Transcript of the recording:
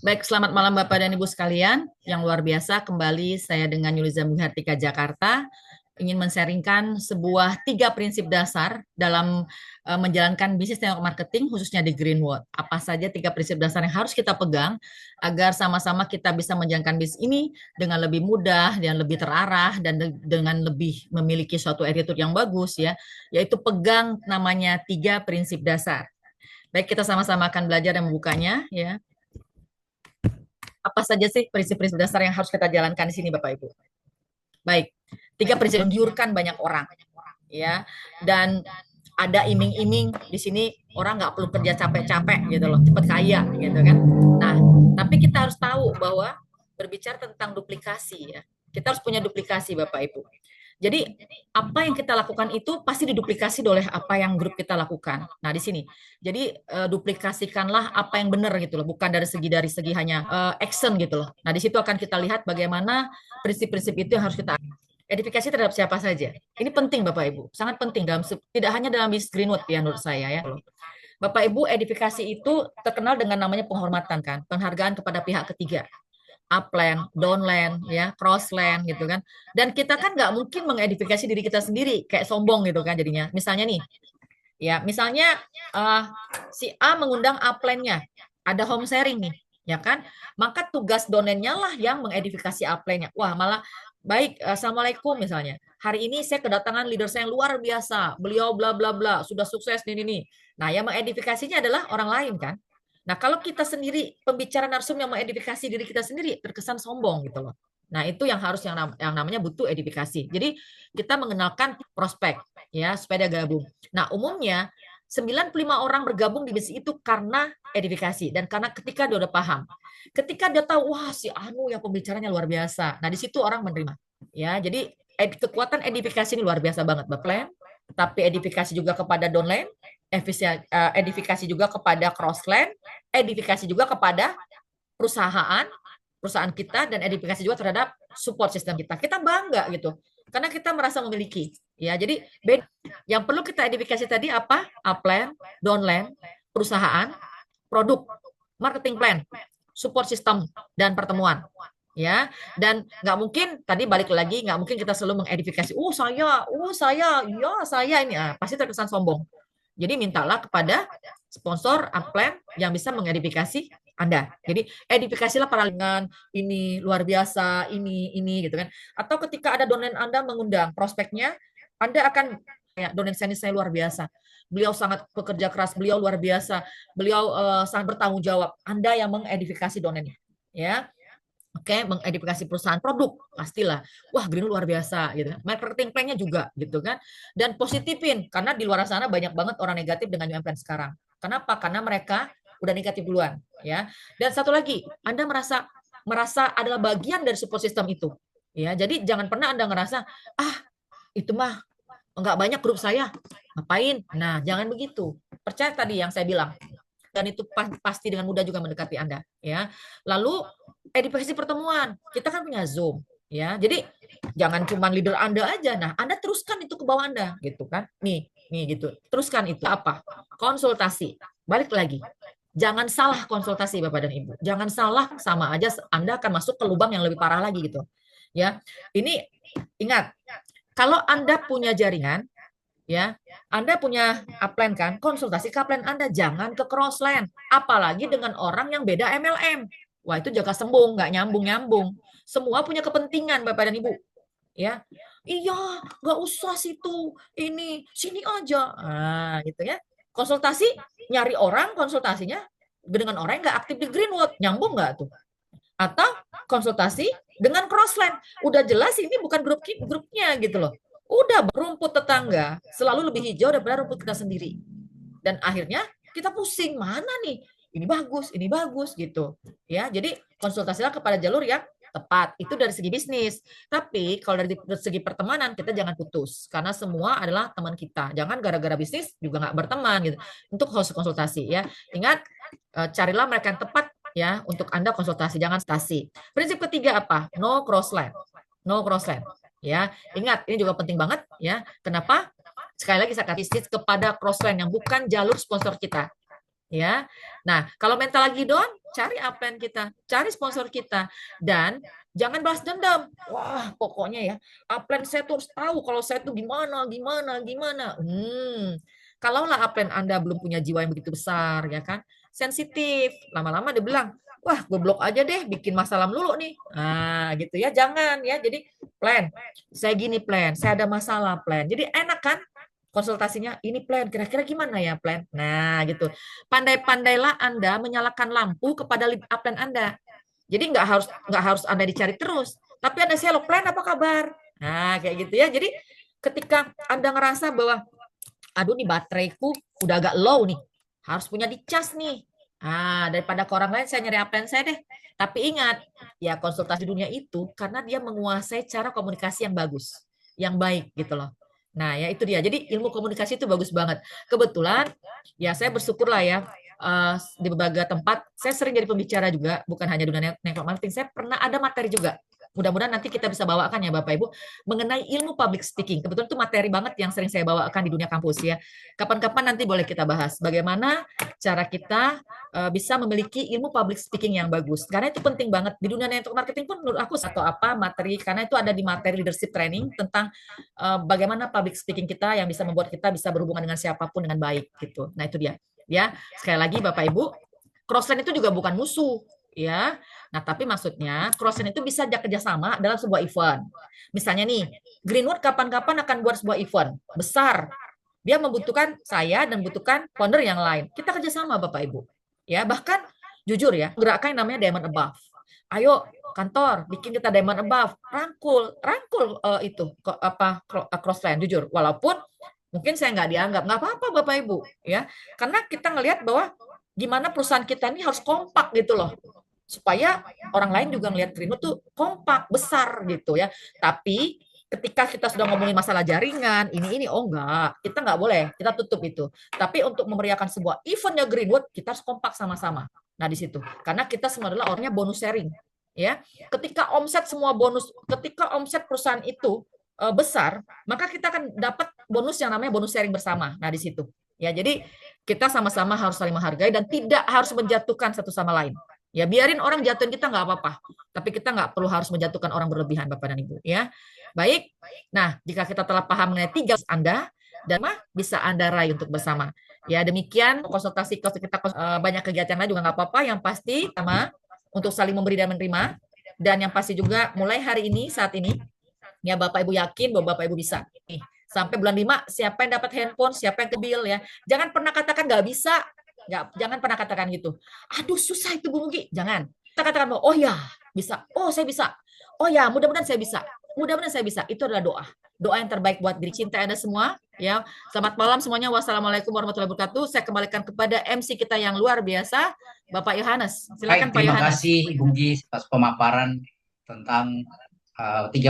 Baik, selamat malam Bapak dan Ibu sekalian. Yang luar biasa, kembali saya dengan Yuliza Menghartika Jakarta ingin men-sharingkan sebuah 3 prinsip dasar dalam menjalankan bisnis network marketing khususnya di Greenwood. Apa saja 3 prinsip dasar yang harus kita pegang agar sama-sama kita bisa menjalankan bisnis ini dengan lebih mudah dan lebih terarah dan dengan lebih memiliki suatu attitude yang bagus ya, yaitu pegang namanya 3 prinsip dasar. Baik, kita sama-sama akan belajar dan membukanya ya. Apa saja sih prinsip-prinsip dasar yang harus kita jalankan di sini Bapak Ibu? Baik, 3 prinsip yang diurutkan banyak orang ya. Dan ada iming-iming di sini orang nggak perlu kerja capek-capek gitu loh, cepat kaya gitu kan. Nah, tapi kita harus tahu bahwa berbicara tentang duplikasi ya. Kita harus punya duplikasi Bapak Ibu. Jadi apa yang kita lakukan itu pasti diduplikasi oleh apa yang grup kita lakukan. Nah, di sini. Jadi duplikasikanlah apa yang benar gitu loh, bukan dari segi hanya action gitu loh. Nah, di situ akan kita lihat bagaimana prinsip-prinsip itu yang harus kita edifikasi terhadap siapa saja. Ini penting Bapak Ibu, sangat penting dalam tidak hanya dalam bisnis Greenwood ya menurut saya ya. Bapak Ibu, edifikasi itu terkenal dengan namanya penghormatan kan, penghargaan kepada pihak ketiga, upland, downland, ya, crossland gitu kan. Dan kita kan nggak mungkin mengedifikasi diri kita sendiri kayak sombong gitu kan jadinya. Misalnya nih, ya, misalnya uh, si A mengundang uplandnya, ada home sharing nih, ya kan? Maka tugas downlandnya lah yang mengedifikasi uplandnya. Wah, malah baik, assalamualaikum misalnya. Hari ini saya kedatangan leader saya yang luar biasa. Beliau bla bla bla, sudah sukses nih. Nah, yang mengedifikasinya adalah orang lain kan. Nah, kalau kita sendiri pembicara narsum yang mengedifikasi diri kita sendiri terkesan sombong gitu loh. Nah, itu yang harus yang namanya butuh edifikasi. Jadi, kita mengenalkan prospek ya supaya dia gabung. Nah, umumnya 95 orang bergabung di bisnis itu karena edifikasi dan karena ketika dia udah paham. Ketika dia tahu wah si Anu yang pembicaranya luar biasa. Nah, di situ orang menerima. Ya, jadi kekuatan edifikasi ini luar biasa banget, Bapak. Tapi edifikasi juga kepada downline, edifikasi juga kepada crossland, edifikasi juga kepada perusahaan, perusahaan kita dan edifikasi juga terhadap support sistem kita. Kita bangga gitu. Karena kita merasa memiliki. Ya, jadi yang perlu kita edifikasi tadi apa? Upland, downland, perusahaan, produk, marketing plan, support system dan pertemuan. Ya, dan nggak mungkin tadi balik lagi nggak mungkin kita selalu mengedifikasi. Ya saya ini pasti terkesan sombong. Jadi mintalah kepada sponsor upline yang bisa mengedifikasi Anda. Jadi edifikasilah para dengan ini luar biasa, ini gitu kan. Atau ketika ada donen Anda mengundang prospeknya, Anda akan ya donen saya luar biasa. Beliau sangat bekerja keras, beliau luar biasa, beliau sangat bertanggung jawab. Anda yang mengedifikasi donennya, ya. Oke, mengedifikasi perusahaan produk pastilah. Wah, Green luar biasa gitu kan. Marketing plan-nya juga gitu kan. Dan positifin karena di luar sana banyak banget orang negatif dengan UMPLAN sekarang. Kenapa? Karena mereka udah negatif duluan, ya. Dan satu lagi, Anda merasa merasa adalah bagian dari support system itu. Ya, jadi jangan pernah Anda ngerasa, ah, itu mah enggak banyak grup saya. Ngapain? Nah, jangan begitu. Percaya tadi yang saya bilang, dan itu pasti dengan mudah juga mendekati Anda ya. Lalu edukasi pertemuan. Kita kan punya Zoom ya. Jadi jangan cuma leader Anda aja. Nah, Anda teruskan itu ke bawah Anda gitu kan. Nih gitu. Teruskan itu apa? Konsultasi. Balik lagi. Jangan salah konsultasi Bapak dan Ibu. Jangan salah sama aja Anda akan masuk ke lubang yang lebih parah lagi gitu. Ya. Ini ingat, kalau Anda punya jaringan ya, Anda punya upline kan, konsultasi ke upline Anda, jangan ke crossline, apalagi dengan orang yang beda MLM. Wah, itu jaga sembung, nggak nyambung-nyambung. Semua punya kepentingan, Bapak dan Ibu. Ya, iya, nggak usah situ, ini, sini aja. Nah, gitu ya. Konsultasi, nyari orang konsultasinya dengan orang yang nggak aktif di Greenwood. Nyambung nggak tuh? Atau konsultasi dengan crossline. Udah jelas ini bukan grupnya gitu loh. Udah rumput tetangga selalu lebih hijau daripada rumput kita sendiri. Dan akhirnya kita pusing, mana nih? Ini bagus gitu. Ya, jadi konsultasilah kepada jalur yang tepat. Itu dari segi bisnis. Tapi kalau dari segi pertemanan kita jangan putus karena semua adalah teman kita. Jangan gara-gara bisnis juga nggak berteman gitu. Untuk host konsultasi ya. Ingat carilah mereka yang tepat ya untuk Anda konsultasi, jangan stasi. Prinsip ketiga apa? No crossline. No crossline. Ya, ingat ini juga penting banget ya. Kenapa? Sekali lagi saya kasih kepada crossline yang bukan jalur sponsor kita. Ya. Nah, kalau mental lagi down, cari upline kita, cari sponsor kita, dan jangan balas dendam. Wah, pokoknya ya, upline saya tuh harus tahu kalau saya tuh gimana, gimana, gimana. Kalaulah upline Anda belum punya jiwa yang begitu besar, ya kan, sensitif, lama-lama dia bilang, wah, gue blok aja deh, bikin masalah melulu nih. Nah, gitu ya, jangan ya. Jadi, plan, saya gini plan, saya ada masalah plan. Jadi enak kan? Konsultasinya ini plan kira-kira gimana ya plan, nah gitu, pandai-pandailah Anda menyalakan lampu kepada lead upline Anda. Jadi nggak harus Anda dicari terus, tapi Anda selalu plan apa kabar. Nah, kayak gitu ya. Jadi ketika Anda ngerasa bahwa aduh nih bateraiku udah agak low nih, harus punya dicas nih. Daripada ke orang lain saya nyari upline saya deh. Tapi ingat, ya konsultasi dunia itu karena dia menguasai cara komunikasi yang bagus, yang baik gitu loh. Nah, ya itu dia. Jadi ilmu komunikasi itu bagus banget. Kebetulan ya saya bersyukur lah ya, di berbagai tempat saya sering jadi pembicara juga, bukan hanya dunia network marketing. Saya pernah ada materi juga. Mudah-mudahan nanti kita bisa bawakan ya Bapak Ibu mengenai ilmu public speaking. Kebetulan itu materi banget yang sering saya bawakan di dunia kampus ya. Kapan-kapan nanti boleh kita bahas bagaimana cara kita bisa memiliki ilmu public speaking yang bagus. Karena itu penting banget di dunia network marketing pun menurut aku atau apa materi, karena itu ada di materi leadership training tentang bagaimana public speaking kita yang bisa membuat kita bisa berhubungan dengan siapapun dengan baik gitu. Nah, itu dia. Ya, sekali lagi Bapak Ibu, crossline itu juga bukan musuh ya. Nah, tapi maksudnya crossline itu bisa kerjasama dalam sebuah event. Misalnya nih, Greenwood kapan-kapan akan buat sebuah event besar. Dia membutuhkan saya dan membutuhkan founder yang lain. Kita kerjasama Bapak Ibu. Ya, bahkan jujur ya, gerakan yang namanya Diamond Above. Ayo kantor bikin kita Diamond Above, rangkul, rangkul itu apa crossline jujur. Walaupun mungkin saya nggak dianggap, nggak apa-apa Bapak Ibu ya, karena kita ngelihat bahwa gimana perusahaan kita ini harus kompak gitu loh, supaya orang lain juga ngelihat Trino tuh kompak besar gitu ya. Tapi ketika kita sudah ngomongin masalah jaringan ini oh enggak, kita nggak boleh, kita tutup itu. Tapi untuk memeriahkan sebuah eventnya Greenwood kita harus kompak sama-sama. Nah di situ karena kita semua adalah orangnya bonus sharing ya. Ketika omset perusahaan itu besar, maka kita akan dapat bonus yang namanya bonus sharing bersama. Nah, di situ. Ya, jadi kita sama-sama harus saling menghargai dan tidak harus menjatuhkan satu sama lain. Ya, biarin orang jatuhin kita nggak apa-apa. Tapi kita nggak perlu harus menjatuhkan orang berlebihan, Bapak dan Ibu. Ya, baik. Nah, jika kita telah paham mengenai tiga Anda, dan mah bisa Anda raih untuk bersama. Ya, demikian konsultasi kita banyak kegiatan lain juga nggak apa-apa. Yang pasti sama untuk saling memberi dan menerima. Dan yang pasti juga mulai hari ini, saat ini, ya Bapak Ibu yakin bahwa Bapak Ibu bisa. Nih, sampai bulan 5 siapa yang dapat handphone, siapa yang kebil ya. Jangan pernah katakan nggak bisa. Jangan pernah katakan gitu. Aduh susah itu Bu Mugi. Jangan. Kita katakan bahwa oh ya bisa. Oh saya bisa. Oh ya mudah-mudahan saya bisa. Mudah-mudahan saya bisa. Itu adalah doa. Doa yang terbaik buat diri cinta Anda semua. Ya, selamat malam semuanya. Wassalamualaikum warahmatullahi wabarakatuh. Saya kembalikan kepada MC kita yang luar biasa, Bapak Yohanes. Baik, Silakan Pak terima Yohanes. kasih Bung Gis atas pemaparan tentang tiga